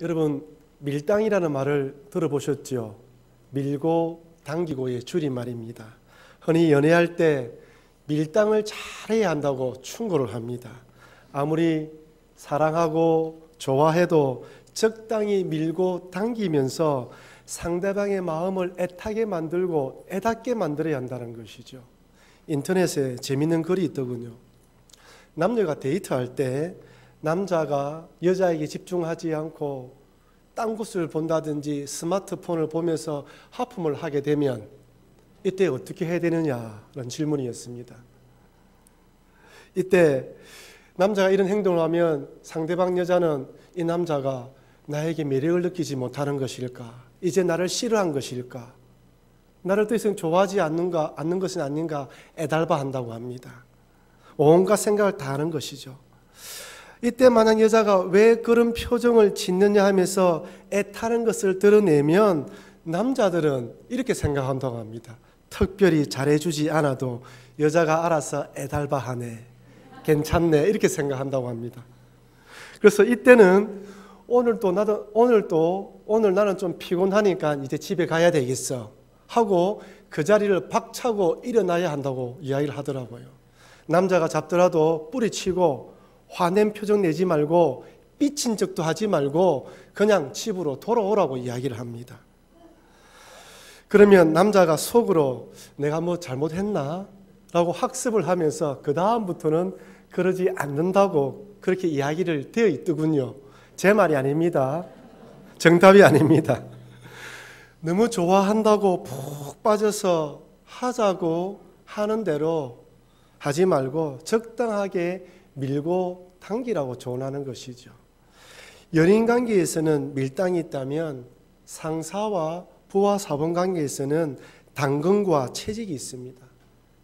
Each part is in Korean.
여러분, 밀당이라는 말을 들어보셨죠? 밀고 당기고의 줄임말입니다. 흔히 연애할 때 밀당을 잘해야 한다고 충고를 합니다. 아무리 사랑하고 좋아해도 적당히 밀고 당기면서 상대방의 마음을 애타게 만들고 애닿게 만들어야 한다는 것이죠. 인터넷에 재밌는 글이 있더군요. 남녀가 데이트할 때 남자가 여자에게 집중하지 않고 딴 곳을 본다든지 스마트폰을 보면서 하품을 하게 되면 이때 어떻게 해야 되느냐라는 질문이었습니다. 이때 남자가 이런 행동을 하면 상대방 여자는 이 남자가 나에게 매력을 느끼지 못하는 것일까? 이제 나를 싫어한 것일까? 나를 더 이상 좋아하지 않는 것은 아닌가 애달바한다고 합니다. 온갖 생각을 다 하는 것이죠. 이때 만약 여자가 왜 그런 표정을 짓느냐 하면서 애타는 것을 드러내면 남자들은 이렇게 생각한다고 합니다. 특별히 잘해주지 않아도 여자가 알아서 애달바하네, 괜찮네, 이렇게 생각한다고 합니다. 그래서 이때는 오늘 나는 좀 피곤하니까 이제 집에 가야 되겠어 하고 그 자리를 박차고 일어나야 한다고 이야기를 하더라고요. 남자가 잡더라도 뿌리치고 화낸 표정 내지 말고 삐친 척도 하지 말고 그냥 집으로 돌아오라고 이야기를 합니다. 그러면 남자가 속으로 내가 뭐 잘못했나? 라고 학습을 하면서 그 다음부터는 그러지 않는다고 그렇게 이야기를 되어 있더군요. 제 말이 아닙니다. 정답이 아닙니다. 너무 좋아한다고 푹 빠져서 하자고 하는 대로 하지 말고 적당하게 밀고 당기라고 조언하는 것이죠. 연인 관계에서는 밀당이 있다면 상사와 부하 사원 관계에서는 당근과 채찍이 있습니다.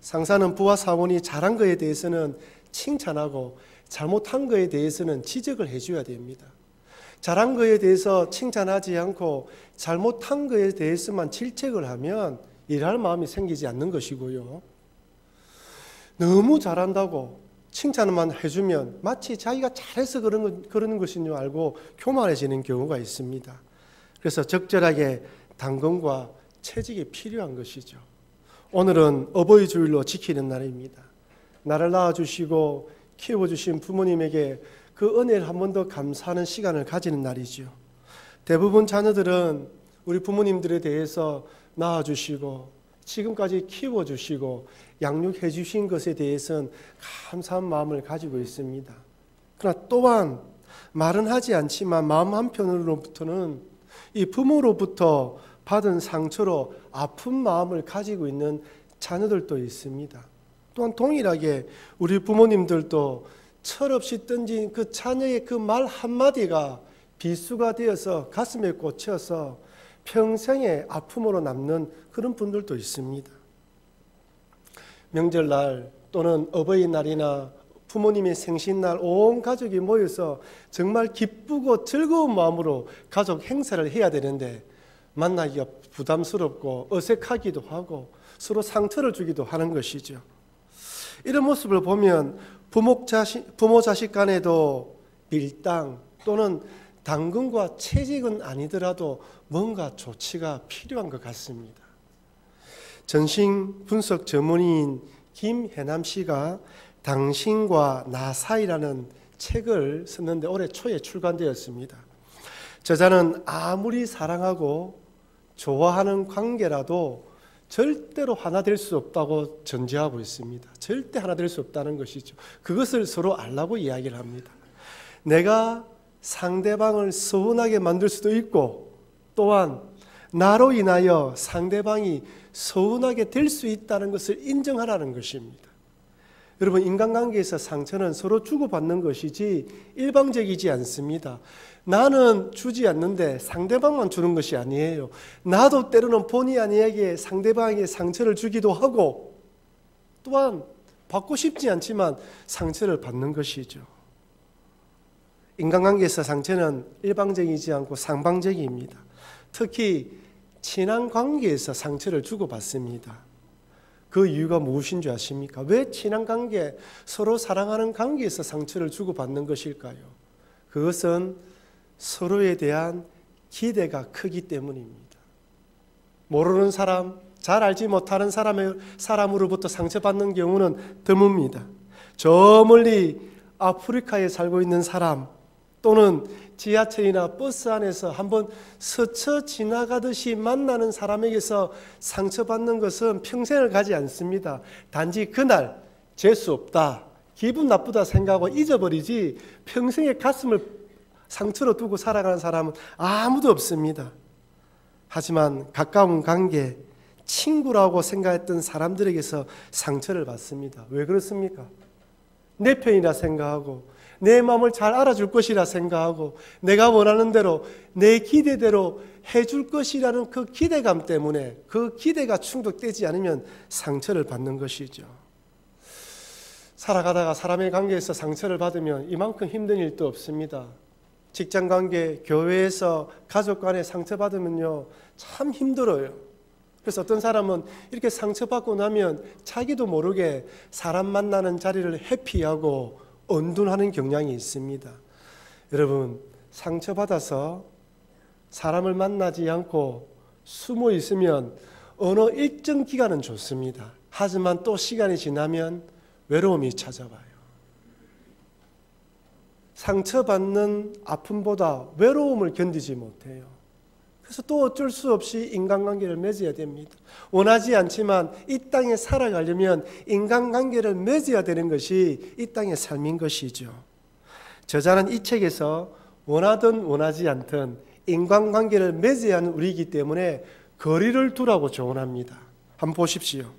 상사는 부하 사원이 잘한 것에 대해서는 칭찬하고 잘못한 것에 대해서는 지적을 해줘야 됩니다. 잘한 것에 대해서 칭찬하지 않고 잘못한 것에 대해서만 질책을 하면 일할 마음이 생기지 않는 것이고요. 너무 잘한다고 칭찬만 해주면 마치 자기가 잘해서 그러는 것인 줄 알고 교만해지는 경우가 있습니다. 그래서 적절하게 당근과 채찍이 필요한 것이죠. 오늘은 어버이 주일로 지키는 날입니다. 나를 낳아주시고 키워주신 부모님에게 그 은혜를 한 번 더 감사하는 시간을 가지는 날이죠. 대부분 자녀들은 우리 부모님들에 대해서 낳아주시고 지금까지 키워주시고 양육해 주신 것에 대해서는 감사한 마음을 가지고 있습니다. 그러나 또한 말은 하지 않지만 마음 한편으로부터는 이 부모로부터 받은 상처로 아픈 마음을 가지고 있는 자녀들도 있습니다. 또한 동일하게 우리 부모님들도 철없이 던진 그 자녀의 그 말 한마디가 비수가 되어서 가슴에 꽂혀서 평생의 아픔으로 남는 그런 분들도 있습니다. 명절날 또는 어버이날이나 부모님의 생신날 온 가족이 모여서 정말 기쁘고 즐거운 마음으로 가족 행사를 해야 되는데 만나기가 부담스럽고 어색하기도 하고 서로 상처를 주기도 하는 것이죠. 이런 모습을 보면 부모 자식 간에도 밀당 또는 당근과 채찍은 아니더라도 뭔가 조치가 필요한 것 같습니다. 정신분석 전문의인 김혜남 씨가 당신과 나 사이라는 책을 썼는데 올해 초에 출간되었습니다. 저자는 아무리 사랑하고 좋아하는 관계라도 절대로 하나 될 수 없다고 전제하고 있습니다. 절대 하나 될 수 없다는 것이죠. 그것을 서로 알라고 이야기를 합니다. 내가 상대방을 서운하게 만들 수도 있고 또한 나로 인하여 상대방이 서운하게 될 수 있다는 것을 인정하라는 것입니다. 여러분, 인간관계에서 상처는 서로 주고받는 것이지 일방적이지 않습니다. 나는 주지 않는데 상대방만 주는 것이 아니에요. 나도 때로는 본의 아니게 상대방에게 상처를 주기도 하고 또한 받고 싶지 않지만 상처를 받는 것이죠. 인간관계에서 상처는 일방적이지 않고 상방적입니다. 특히 친한 관계에서 상처를 주고받습니다. 그 이유가 무엇인 줄 아십니까? 왜 친한 관계, 서로 사랑하는 관계에서 상처를 주고받는 것일까요? 그것은 서로에 대한 기대가 크기 때문입니다. 모르는 사람, 잘 알지 못하는 사람으로부터 상처받는 경우는 드뭅니다. 저 멀리 아프리카에 살고 있는 사람 또는 지하철이나 버스 안에서 한번 스쳐 지나가듯이 만나는 사람에게서 상처받는 것은 평생을 가지 않습니다. 단지 그날 재수 없다, 기분 나쁘다 생각하고 잊어버리지 평생의 가슴을 상처로 두고 살아가는 사람은 아무도 없습니다. 하지만 가까운 관계, 친구라고 생각했던 사람들에게서 상처를 받습니다. 왜 그렇습니까? 내 편이라 생각하고 내 마음을 잘 알아줄 것이라 생각하고 내가 원하는 대로 내 기대대로 해줄 것이라는 그 기대감 때문에 그 기대가 충족되지 않으면 상처를 받는 것이죠. 살아가다가 사람의 관계에서 상처를 받으면 이만큼 힘든 일도 없습니다. 직장관계, 교회에서 가족 간에 상처받으면요 참 힘들어요. 그래서 어떤 사람은 이렇게 상처받고 나면 자기도 모르게 사람 만나는 자리를 회피하고 은둔하는 경향이 있습니다. 여러분, 상처받아서 사람을 만나지 않고 숨어 있으면 어느 일정 기간은 좋습니다. 하지만 또 시간이 지나면 외로움이 찾아와요. 상처받는 아픔보다 외로움을 견디지 못해요. 그래서 또 어쩔 수 없이 인간관계를 맺어야 됩니다. 원하지 않지만 이 땅에 살아가려면 인간관계를 맺어야 되는 것이 이 땅의 삶인 것이죠. 저자는 이 책에서 원하든 원하지 않든 인간관계를 맺어야 하는 우리이기 때문에 거리를 두라고 조언합니다. 한번 보십시오.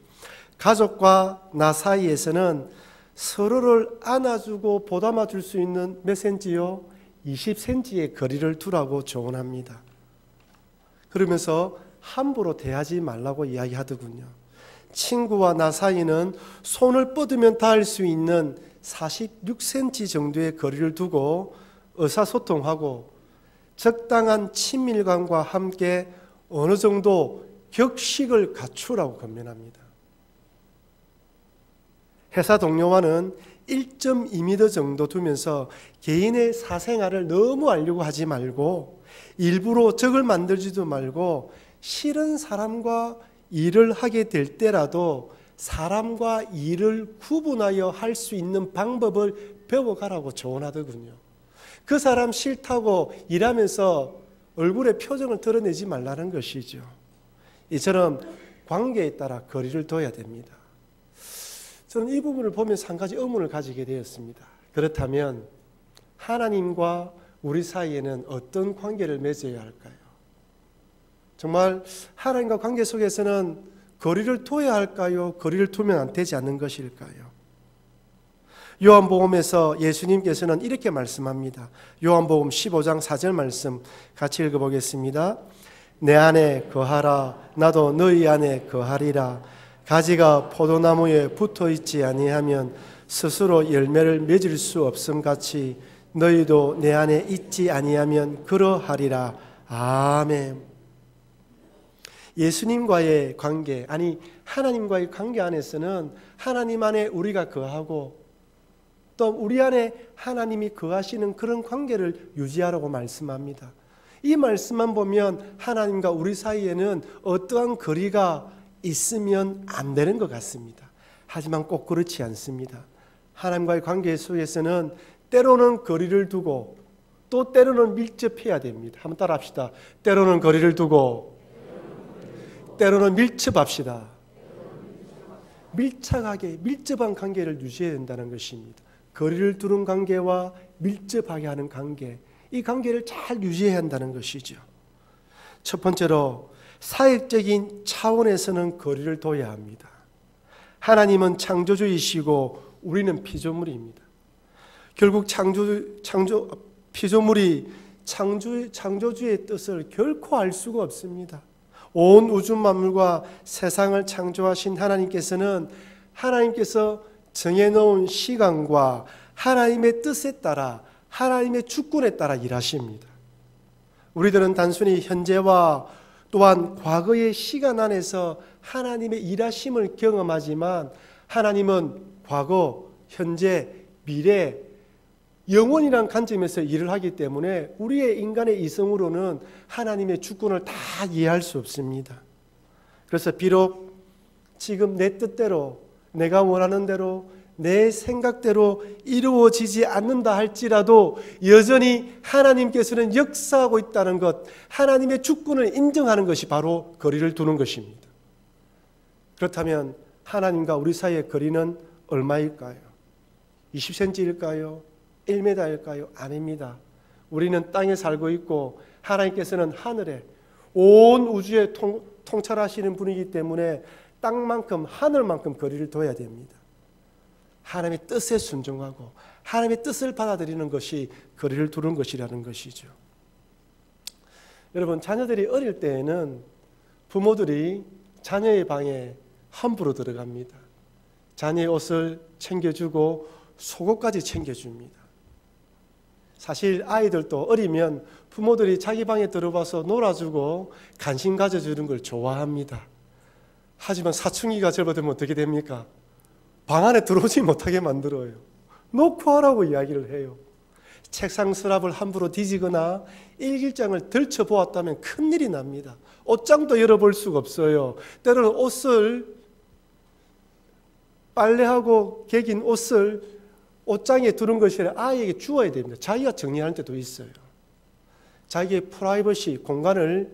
가족과 나 사이에서는 서로를 안아주고 보담아 줄 수 있는 몇 센치요? 20cm의 거리를 두라고 조언합니다. 그러면서 함부로 대하지 말라고 이야기하더군요. 친구와 나 사이는 손을 뻗으면 닿을 수 있는 46cm 정도의 거리를 두고 의사소통하고 적당한 친밀감과 함께 어느 정도 격식을 갖추라고 권면합니다. 회사 동료와는 1.2m 정도 두면서 개인의 사생활을 너무 알려고 하지 말고 일부러 적을 만들지도 말고 싫은 사람과 일을 하게 될 때라도 사람과 일을 구분하여 할 수 있는 방법을 배워가라고 조언하더군요. 그 사람 싫다고 일하면서 얼굴에 표정을 드러내지 말라는 것이죠. 이처럼 관계에 따라 거리를 둬야 됩니다. 저는 이 부분을 보면서 한 가지 의문을 가지게 되었습니다. 그렇다면 하나님과 우리 사이에는 어떤 관계를 맺어야 할까요? 정말 하나님과 관계 속에서는 거리를 둬야 할까요? 거리를 두면 안 되지 않는 것일까요? 요한복음에서 예수님께서는 이렇게 말씀합니다. 요한복음 15장 4절 말씀 같이 읽어보겠습니다. 내 안에 거하라 나도 너희 안에 거하리라. 가지가 포도나무에 붙어있지 아니하면 스스로 열매를 맺을 수 없음같이 너희도 내 안에 있지 아니하면 그러하리라. 아멘. 예수님과의 관계, 아니 하나님과의 관계 안에서는 하나님 안에 우리가 거하고 또 우리 안에 하나님이 거하시는 그런 관계를 유지하라고 말씀합니다. 이 말씀만 보면 하나님과 우리 사이에는 어떠한 거리가 있으면 안 되는 것 같습니다. 하지만 꼭 그렇지 않습니다. 하나님과의 관계 속에서는 때로는 거리를 두고 또 때로는 밀접해야 됩니다. 한번 따라 합시다. 때로는 거리를 두고 때로는 밀접합시다. 밀착하게 밀접한 관계를 유지해야 된다는 것입니다. 거리를 두는 관계와 밀접하게 하는 관계, 이 관계를 잘 유지해야 한다는 것이죠. 첫 번째로 사역적인 차원에서는 거리를 둬야 합니다. 하나님은 창조주이시고 우리는 피조물입니다. 결국 피조물이 창조주의 뜻을 결코 알 수가 없습니다. 온 우주 만물과 세상을 창조하신 하나님께서는 하나님께서 정해놓은 시간과 하나님의 뜻에 따라 하나님의 주권에 따라 일하십니다. 우리들은 단순히 현재와 또한 과거의 시간 안에서 하나님의 일하심을 경험하지만 하나님은 과거, 현재, 미래 영원이란 관점에서 일을 하기 때문에 우리의 인간의 이성으로는 하나님의 주권을 다 이해할 수 없습니다. 그래서 비록 지금 내 뜻대로, 내가 원하는 대로, 내 생각대로 이루어지지 않는다 할지라도 여전히 하나님께서는 역사하고 있다는 것, 하나님의 주권을 인정하는 것이 바로 거리를 두는 것입니다. 그렇다면 하나님과 우리 사이의 거리는 얼마일까요? 20cm일까요? 1m일까요? 아닙니다. 우리는 땅에 살고 있고 하나님께서는 하늘에, 온 우주에 통찰하시는 분이기 때문에 땅만큼, 하늘만큼 거리를 둬야 됩니다. 하나님의 뜻에 순종하고 하나님의 뜻을 받아들이는 것이 거리를 두는 것이라는 것이죠. 여러분, 자녀들이 어릴 때에는 부모들이 자녀의 방에 함부로 들어갑니다. 자녀의 옷을 챙겨주고 속옷까지 챙겨줍니다. 사실 아이들도 어리면 부모들이 자기 방에 들어와서 놀아주고 관심 가져주는 걸 좋아합니다. 하지만 사춘기가 접어들면 어떻게 됩니까? 방 안에 들어오지 못하게 만들어요. 놓고 하라고 이야기를 해요. 책상 서랍을 함부로 뒤지거나 일기장을 들춰보았다면 큰일이 납니다. 옷장도 열어볼 수가 없어요. 때로는 옷을, 빨래하고 개긴 옷을 옷장에 두는 것이 아니라 아이에게 주어야 됩니다. 자기가 정리할 때도 있어요. 자기의 프라이버시, 공간을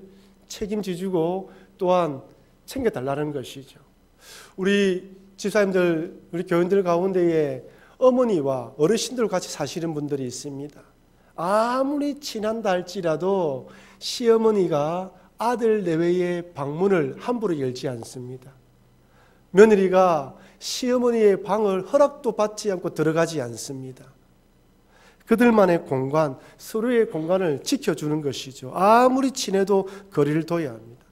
책임져주고 또한 챙겨달라는 것이죠. 우리 집사님들, 우리 교인들 가운데에 어머니와 어르신들 같이 사시는 분들이 있습니다. 아무리 친한다 할지라도 시어머니가 아들 내외의 방문을 함부로 열지 않습니다. 며느리가 시어머니의 방을 허락도 받지 않고 들어가지 않습니다. 그들만의 공간, 서로의 공간을 지켜주는 것이죠. 아무리 친해도 거리를 둬야 합니다.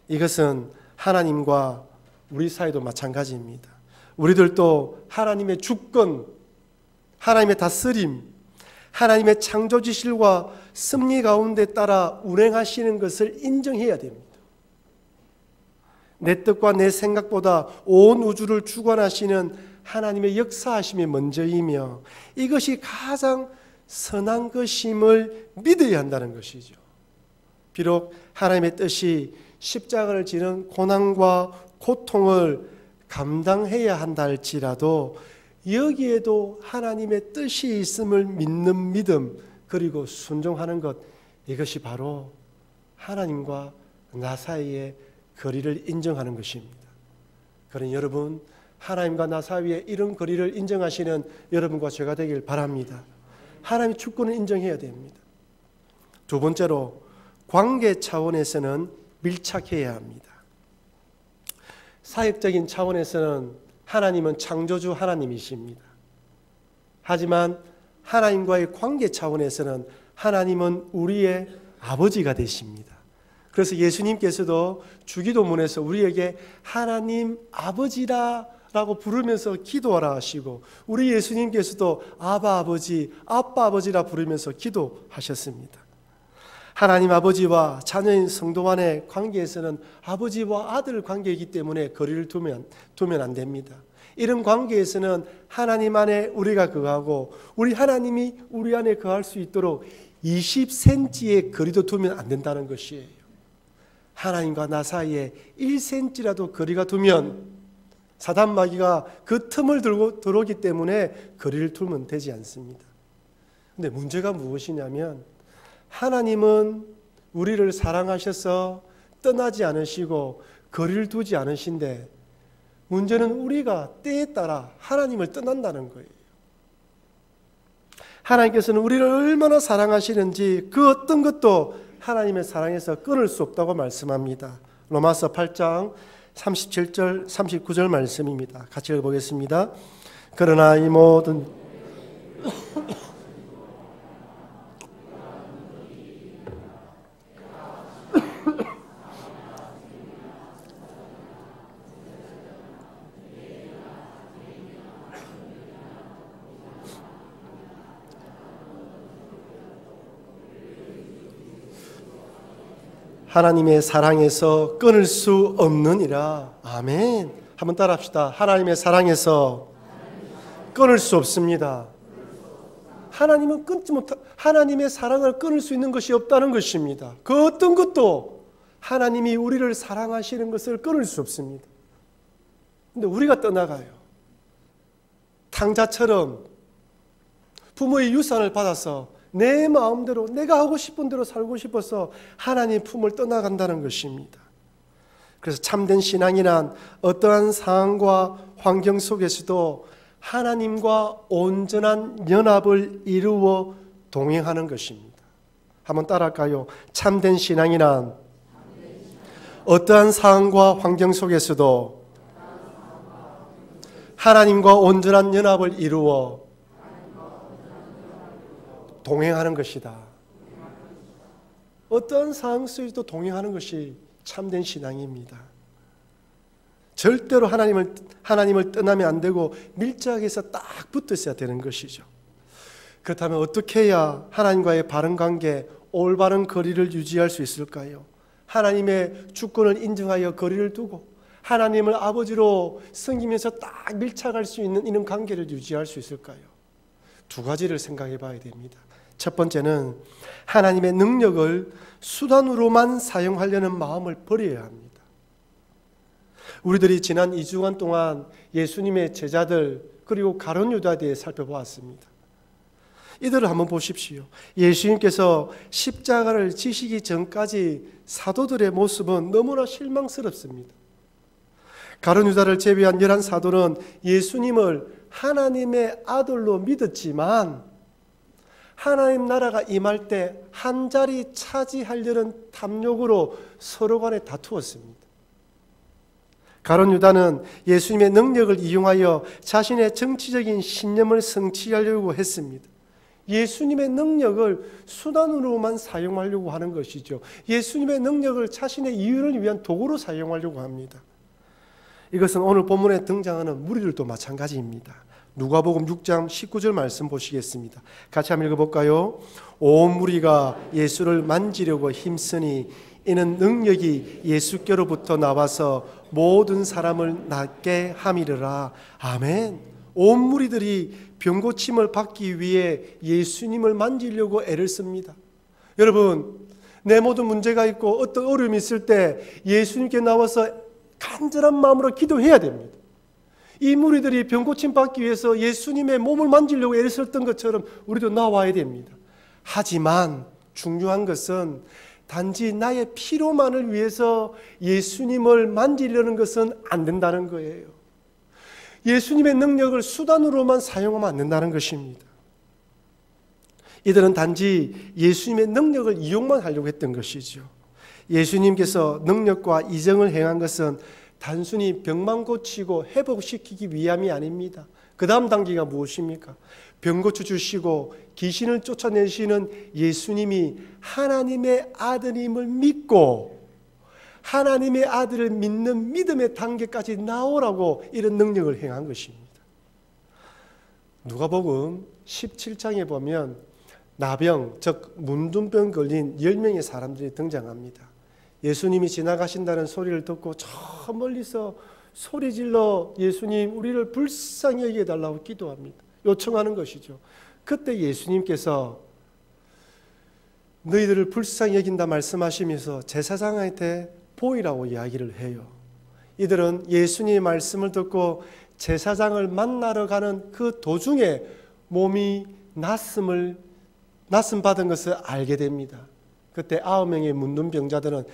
이것은 하나님과 우리 사이도 마찬가지입니다. 우리들도 하나님의 주권, 하나님의 다스림, 하나님의 창조지실과 섭리 가운데 따라 운행하시는 것을 인정해야 됩니다. 내 뜻과 내 생각보다 온 우주를 주관하시는 하나님의 역사하심이 먼저이며 이것이 가장 선한 것임을 믿어야 한다는 것이죠. 비록 하나님의 뜻이 십자가를 지는 고난과 고통을 감당해야 한다 할지라도 여기에도 하나님의 뜻이 있음을 믿는 믿음, 그리고 순종하는 것, 이것이 바로 하나님과 나 사이의 거리를 인정하는 것입니다. 그러니 여러분, 하나님과 나 사이의 이런 거리를 인정하시는 여러분과 제가 되길 바랍니다. 하나님의 주권을 인정해야 됩니다. 두 번째로, 관계 차원에서는 밀착해야 합니다. 사역적인 차원에서는 하나님은 창조주 하나님이십니다. 하지만 하나님과의 관계 차원에서는 하나님은 우리의 아버지가 되십니다. 그래서 예수님께서도 주기도문에서 우리에게 하나님 아버지라 라고 부르면서 기도하라 하시고, 우리 예수님께서도 아바 아버지, 아빠 아버지라 부르면서 기도하셨습니다. 하나님 아버지와 자녀인 성도 간의 관계에서는 아버지와 아들 관계이기 때문에 거리를 두면 안 됩니다. 이런 관계에서는 하나님 안에 우리가 거하고 우리 하나님이 우리 안에 거할 수 있도록 20cm의 거리도 두면 안 된다는 것이에요. 하나님과 나 사이에 1cm라도 거리가 두면 사단 마귀가 그 틈을 들고 들어오기 때문에 거리를 두면 되지 않습니다. 근데 문제가 무엇이냐면, 하나님은 우리를 사랑하셔서 떠나지 않으시고 거리를 두지 않으신데, 문제는 우리가 때에 따라 하나님을 떠난다는 거예요. 하나님께서는 우리를 얼마나 사랑하시는지 그 어떤 것도 하나님의 사랑에서 끊을 수 없다고 말씀합니다. 로마서 8장 37절 39절 말씀입니다. 같이 읽어보겠습니다. 그러나 이 모든 하나님의 사랑에서 끊을 수 없느니라. 아멘. 한번 따라합시다. 하나님의 사랑에서 끊을 수 없습니다. 하나님의 사랑을 끊을 수 있는 것이 없다는 것입니다. 그 어떤 것도 하나님이 우리를 사랑하시는 것을 끊을 수 없습니다. 근데 우리가 떠나가요. 탕자처럼 부모의 유산을 받아서 내 마음대로 내가 하고 싶은 대로 살고 싶어서 하나님 품을 떠나간다는 것입니다. 그래서 참된 신앙이란 어떠한 상황과 환경 속에서도 하나님과 온전한 연합을 이루어 동행하는 것입니다. 한번 따라할까요? 참된 신앙이란 어떠한 상황과 환경 속에서도 하나님과 온전한 연합을 이루어 동행하는 것이다. 어떤 상황 속에서도 동행하는 것이 참된 신앙입니다. 절대로 하나님을 떠나면 안 되고 밀착해서 딱 붙어 있어야 되는 것이죠. 그렇다면 어떻게 해야 하나님과의 바른 관계, 올바른 거리를 유지할 수 있을까요? 하나님의 주권을 인정하여 거리를 두고 하나님을 아버지로 섬기면서 딱 밀착할 수 있는 이런 관계를 유지할 수 있을까요? 두 가지를 생각해 봐야 됩니다. 첫 번째는 하나님의 능력을 수단으로만 사용하려는 마음을 버려야 합니다. 우리들이 지난 2주간 동안 예수님의 제자들 그리고 가룟 유다에 대해 살펴보았습니다. 이들을 한번 보십시오. 예수님께서 십자가를 지시기 전까지 사도들의 모습은 너무나 실망스럽습니다. 가룟 유다를 제외한 11사도는 예수님을 하나님의 아들로 믿었지만 하나님 나라가 임할 때 한 자리 차지하려는 탐욕으로 서로 간에 다투었습니다. 가룟 유다는 예수님의 능력을 이용하여 자신의 정치적인 신념을 성취하려고 했습니다. 예수님의 능력을 수단으로만 사용하려고 하는 것이죠. 예수님의 능력을 자신의 이유를 위한 도구로 사용하려고 합니다. 이것은 오늘 본문에 등장하는 무리들도 마찬가지입니다. 누가복음 6장 19절 말씀 보시겠습니다. 같이 한번 읽어볼까요? 온 무리가 예수를 만지려고 힘쓰니 이는 능력이 예수께로부터 나와서 모든 사람을 낫게 함이르라. 아멘. 온 무리들이 병고침을 받기 위해 예수님을 만지려고 애를 씁니다. 여러분, 내 모든 문제가 있고 어떤 어려움이 있을 때 예수님께 나와서 간절한 마음으로 기도해야 됩니다. 이 무리들이 병고침 받기 위해서 예수님의 몸을 만지려고 애를 썼던 것처럼 우리도 나와야 됩니다. 하지만 중요한 것은 단지 나의 피로만을 위해서 예수님을 만지려는 것은 안 된다는 거예요. 예수님의 능력을 수단으로만 사용하면 안 된다는 것입니다. 이들은 단지 예수님의 능력을 이용만 하려고 했던 것이죠. 예수님께서 능력과 이정을 행한 것은 단순히 병만 고치고 회복시키기 위함이 아닙니다. 그 다음 단계가 무엇입니까? 병 고쳐주시고 귀신을 쫓아내시는 예수님이 하나님의 아들임을 믿고 하나님의 아들을 믿는 믿음의 단계까지 나오라고 이런 능력을 행한 것입니다. 누가복음 17장에 보면 나병, 즉 문둥병 걸린 10명의 사람들이 등장합니다. 예수님이 지나가신다는 소리를 듣고 저 멀리서 소리질러 예수님 우리를 불쌍히 여겨달라고 기도합니다. 요청하는 것이죠. 그때 예수님께서 너희들을 불쌍히 여긴다 말씀하시면서 제사장한테 보이라고 이야기를 해요. 이들은 예수님의 말씀을 듣고 제사장을 만나러 가는 그 도중에 몸이 낫음 받은 것을 알게 됩니다. 그때 9명의 문둥병자들은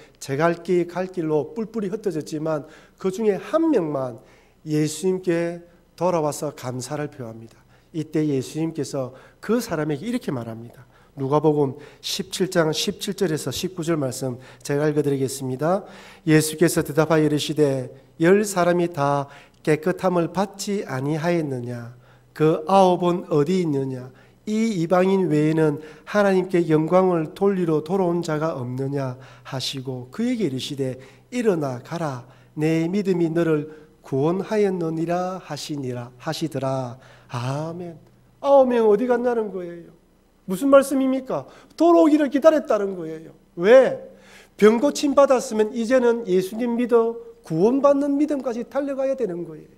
갈 길로 뿔뿔이 흩어졌지만 그 중에 한 명만 예수님께 돌아와서 감사를 표합니다. 이때 예수님께서 그 사람에게 이렇게 말합니다. 누가복음 17장 17절에서 19절 말씀 제가 읽어드리겠습니다. 예수께서 대답하여 이르시되 10사람이 다 깨끗함을 받지 아니하였느냐? 그 9은 어디 있느냐? 이 이방인 외에는 하나님께 영광을 돌리러 돌아온 자가 없느냐 하시고 그에게 이르시되 일어나 가라 내 믿음이 너를 구원하였느니라 하시더라. 아멘. 9명 어디 갔냐는 거예요. 무슨 말씀입니까? 돌아오기를 기다렸다는 거예요. 왜? 병 고침 받았으면 이제는 예수님 믿어 구원받는 믿음까지 달려가야 되는 거예요.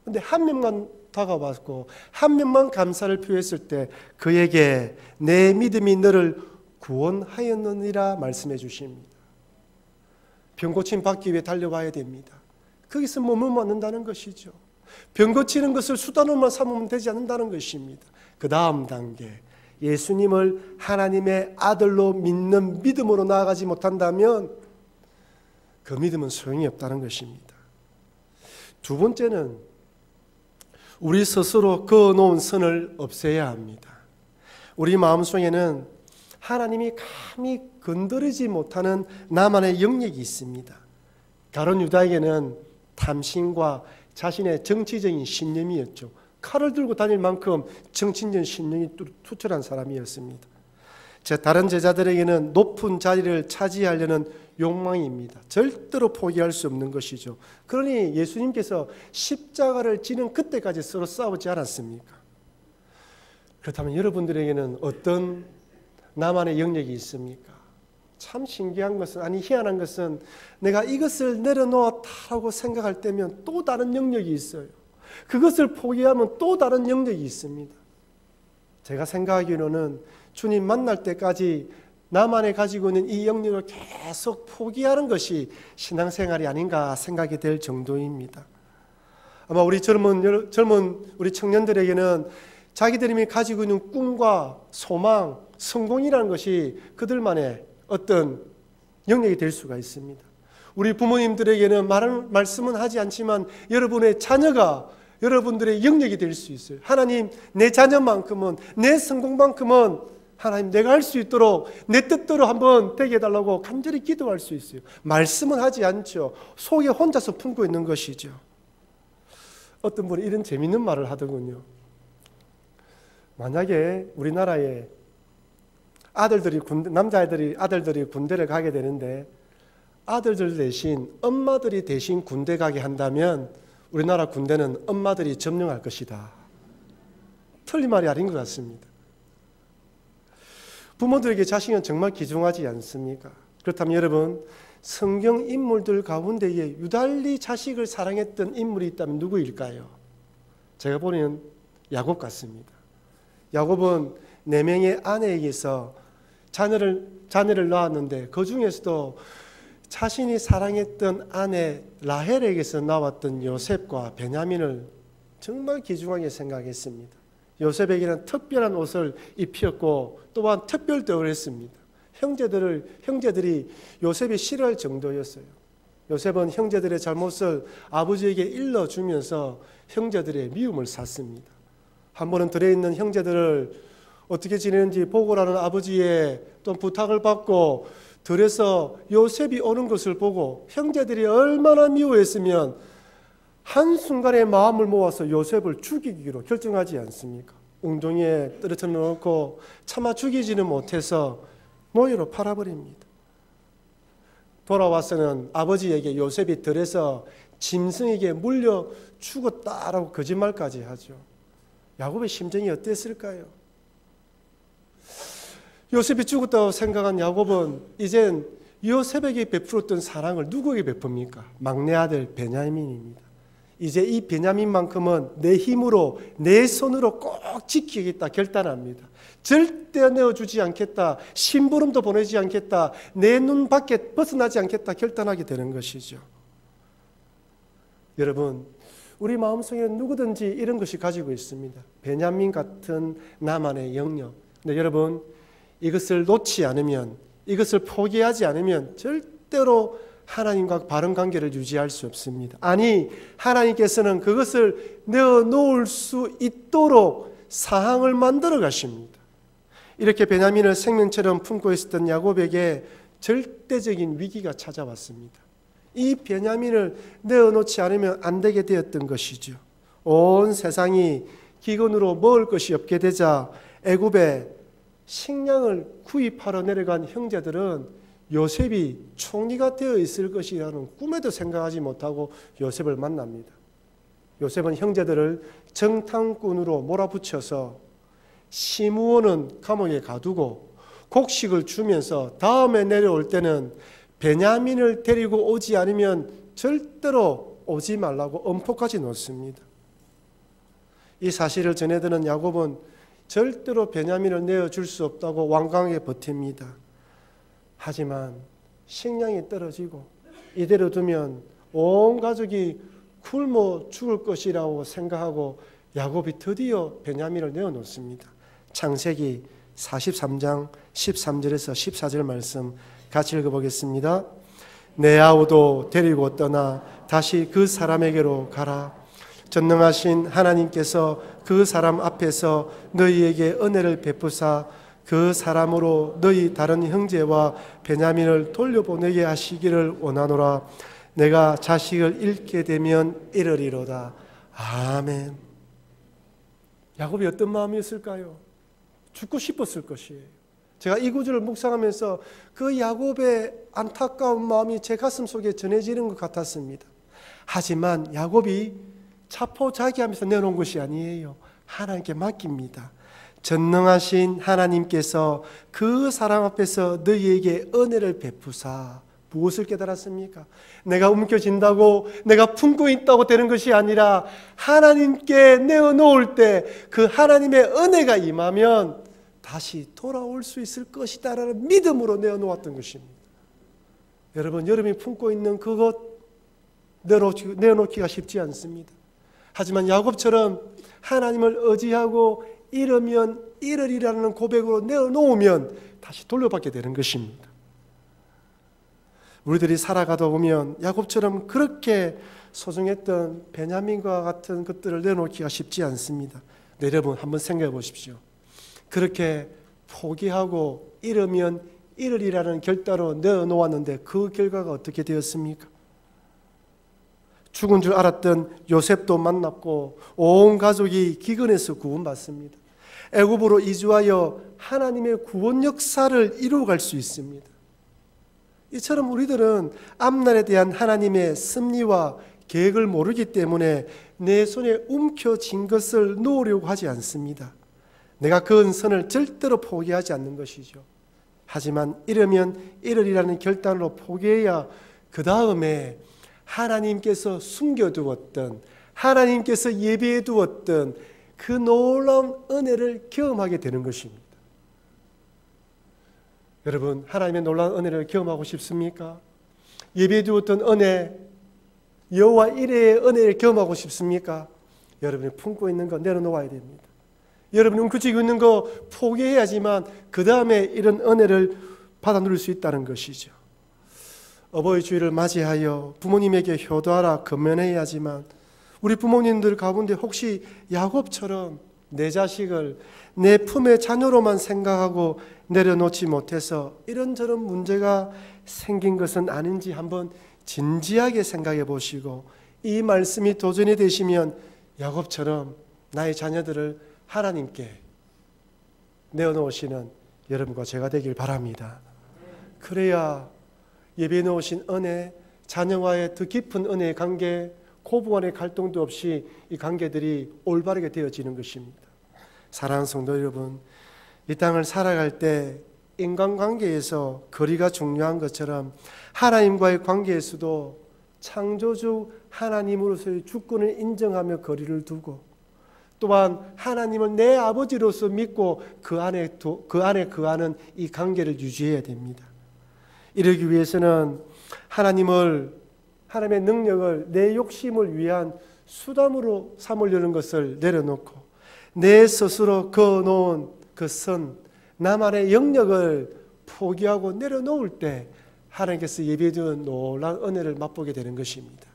근데 한 명만 다가왔고 한 명만 감사를 표했을 때 그에게 내 믿음이 너를 구원하였느니라 말씀해 주십니다. 병 고침 받기 위해 달려와야 됩니다. 거기서 머물면 안 된다는 것이죠. 병 고치는 것을 수단으로만 삼으면 되지 않는다는 것입니다. 그 다음 단계, 예수님을 하나님의 아들로 믿는 믿음으로 나아가지 못한다면 그 믿음은 소용이 없다는 것입니다. 두 번째는 우리 스스로 그어놓은 선을 없애야 합니다. 우리 마음속에는 하나님이 감히 건드리지 못하는 나만의 영역이 있습니다. 가룟 유다에게는 탐심과 자신의 정치적인 신념이었죠. 칼을 들고 다닐 만큼 정치적 신념이 투철한 사람이었습니다. 다른 제자들에게는 높은 자리를 차지하려는 욕망입니다. 절대로 포기할 수 없는 것이죠. 그러니 예수님께서 십자가를 지는 그때까지 서로 싸우지 않았습니까? 그렇다면 여러분들에게는 어떤 나만의 영역이 있습니까? 참 신기한 것은, 아니 희한한 것은, 내가 이것을 내려놓았다고 생각할 때면 또 다른 영역이 있어요. 그것을 포기하면 또 다른 영역이 있습니다. 제가 생각하기로는 주님 만날 때까지 나만이 가지고 있는 이 영역을 계속 포기하는 것이 신앙생활이 아닌가 생각이 될 정도입니다. 아마 우리 젊은 우리 청년들에게는 자기들이 가지고 있는 꿈과 소망, 성공이라는 것이 그들만의 어떤 영역이 될 수가 있습니다. 우리 부모님들에게는 말씀은 하지 않지만 여러분의 자녀가 여러분들의 영역이 될 수 있어요. 하나님, 내 자녀만큼은, 내 성공만큼은 하나님 내가 할 수 있도록 내 뜻대로 한번 되게 해달라고 간절히 기도할 수 있어요. 말씀은 하지 않죠. 속에 혼자서 품고 있는 것이죠. 어떤 분이 이런 재밌는 말을 하더군요. 만약에 우리나라에 아들들이 군대를 가게 되는데 아들들 대신 엄마들이 대신 군대 가게 한다면 우리나라 군대는 엄마들이 점령할 것이다. 틀린 말이 아닌 것 같습니다. 부모들에게 자식은 정말 귀중하지 않습니까? 그렇다면 여러분, 성경 인물들 가운데에 유달리 자식을 사랑했던 인물이 있다면 누구일까요? 제가 보기에는 야곱 같습니다. 야곱은 4명의 아내에게서 자녀를 낳았는데 그 중에서도 자신이 사랑했던 아내 라헬에게서 나왔던 요셉과 베냐민을 정말 귀중하게 생각했습니다. 요셉에게는 특별한 옷을 입혔고 또한 특별 대우를 했습니다. 형제들이 요셉이 싫어할 정도였어요. 요셉은 형제들의 잘못을 아버지에게 일러주면서 형제들의 미움을 샀습니다. 한 번은 들에 있는 형제들을 어떻게 지내는지 보고라는 아버지의 또 부탁을 받고 들에서 요셉이 오는 것을 보고 형제들이 얼마나 미워했으면 한순간에 마음을 모아서 요셉을 죽이기로 결정하지 않습니까? 웅덩이에 떨어뜨려 놓고 차마 죽이지는 못해서 노예로 팔아버립니다. 돌아와서는 아버지에게 요셉이 들에서 짐승에게 물려 죽었다라고 거짓말까지 하죠. 야곱의 심정이 어땠을까요? 요셉이 죽었다고 생각한 야곱은 이젠 요셉에게 베풀었던 사랑을 누구에게 베풉니까? 막내 아들 베냐민입니다. 이제 이 베냐민만큼은 내 힘으로 내 손으로 꼭 지키겠다 결단합니다. 절대 내어주지 않겠다. 심부름도 보내지 않겠다. 내 눈 밖에 벗어나지 않겠다 결단하게 되는 것이죠. 여러분, 우리 마음속에는 누구든지 이런 것이 가지고 있습니다. 베냐민 같은 나만의 영역. 근데 여러분, 이것을 놓지 않으면, 이것을 포기하지 않으면 절대로 하나님과 바른 관계를 유지할 수 없습니다. 아니, 하나님께서는 그것을 내어놓을 수 있도록 사항을 만들어 가십니다. 이렇게 베냐민을 생명처럼 품고 있었던 야곱에게 절대적인 위기가 찾아왔습니다. 이 베냐민을 내어놓지 않으면 안 되게 되었던 것이죠. 온 세상이 기근으로 먹을 것이 없게 되자 애굽에 식량을 구입하러 내려간 형제들은 요셉이 총리가 되어 있을 것이라는 꿈에도 생각하지 못하고 요셉을 만납니다. 요셉은 형제들을 정탐꾼으로 몰아붙여서 시므온은 감옥에 가두고 곡식을 주면서 다음에 내려올 때는 베냐민을 데리고 오지 않으면 절대로 오지 말라고 엄포까지 놓습니다. 이 사실을 전해드는 야곱은 절대로 베냐민을 내어줄 수 없다고 완강하게 버팁니다. 하지만 식량이 떨어지고 이대로 두면 온 가족이 굶어 죽을 것이라고 생각하고 야곱이 드디어 베냐민을 내어놓습니다. 창세기 43장 13절에서 14절 말씀 같이 읽어보겠습니다. 내 아우도 데리고 떠나 다시 그 사람에게로 가라. 전능하신 하나님께서 그 사람 앞에서 너희에게 은혜를 베푸사 그 사람으로 너희 다른 형제와 베냐민을 돌려보내게 하시기를 원하노라. 내가 자식을 잃게 되면 이르리로다. 아멘. 야곱이 어떤 마음이었을까요? 죽고 싶었을 것이에요. 제가 이 구절을 묵상하면서 그 야곱의 안타까운 마음이 제 가슴 속에 전해지는 것 같았습니다. 하지만 야곱이 자포자기하면서 내놓은 것이 아니에요. 하나님께 맡깁니다. 전능하신 하나님께서 그 사람 앞에서 너희에게 은혜를 베푸사 무엇을 깨달았습니까? 내가 움켜진다고 내가 품고 있다고 되는 것이 아니라 하나님께 내어놓을 때 그 하나님의 은혜가 임하면 다시 돌아올 수 있을 것이다라는 믿음으로 내어놓았던 것입니다. 여러분, 여러분이 품고 있는 그것 내어놓기가 쉽지 않습니다. 하지만 야곱처럼 하나님을 의지하고 이르면 이르리라는 고백으로 내어놓으면 다시 돌려받게 되는 것입니다. 우리들이 살아가다 보면 야곱처럼 그렇게 소중했던 베냐민과 같은 것들을 내놓기가 쉽지 않습니다. 네, 여러분 한번 생각해 보십시오. 그렇게 포기하고 이르면 이르리라는 결단으로 내어놓았는데 그 결과가 어떻게 되었습니까? 죽은 줄 알았던 요셉도 만났고 온 가족이 기근에서 구원받습니다. 애굽으로 이주하여 하나님의 구원 역사를 이루어갈 수 있습니다. 이처럼 우리들은 앞날에 대한 하나님의 섭리와 계획을 모르기 때문에 내 손에 움켜쥔 것을 놓으려고 하지 않습니다. 내가 그은 선을 절대로 포기하지 않는 것이죠. 하지만 이르면 이르리라는 결단으로 포기해야 그 다음에 하나님께서 숨겨두었던, 하나님께서 예비해 두었던 그 놀라운 은혜를 경험하게 되는 것입니다. 여러분, 하나님의 놀라운 은혜를 경험하고 싶습니까? 예비해 두었던 은혜, 여호와 이레의 은혜를 경험하고 싶습니까? 여러분이 품고 있는 거 내려놓아야 됩니다. 여러분이 움켜쥐고 있는 거 포기해야지만 그 다음에 이런 은혜를 받아 누릴 수 있다는 것이죠. 어버이 주일을 맞이하여 부모님에게 효도하라 권면해야 하지만 우리 부모님들 가운데 혹시 야곱처럼 내 자식을 내 품의 자녀로만 생각하고 내려놓지 못해서 이런저런 문제가 생긴 것은 아닌지 한번 진지하게 생각해 보시고 이 말씀이 도전이 되시면 야곱처럼 나의 자녀들을 하나님께 내어놓으시는 여러분과 제가 되길 바랍니다. 그래야 예배해 놓으신 은혜, 자녀와의 더 깊은 은혜의 관계, 고부간의 갈등도 없이 이 관계들이 올바르게 되어지는 것입니다. 사랑하는 성도 여러분, 이 땅을 살아갈 때 인간관계에서 거리가 중요한 것처럼 하나님과의 관계에서도 창조주 하나님으로서의 주권을 인정하며 거리를 두고 또한 하나님을 내 아버지로서 믿고 그 안에 거하는 이 관계를 유지해야 됩니다. 이러기 위해서는 하나님의 능력을 내 욕심을 위한 수단으로 삼으려는 것을 내려놓고 내 스스로 그어놓은 그 선, 나만의 영역을 포기하고 내려놓을 때 하나님께서 예비해둔 놀라운 은혜를 맛보게 되는 것입니다.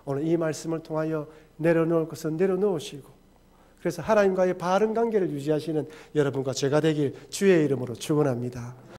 오늘 이 말씀을 통하여 내려놓을 것은 내려놓으시고 그래서 하나님과의 바른 관계를 유지하시는 여러분과 제가 되길 주의 이름으로 축원합니다.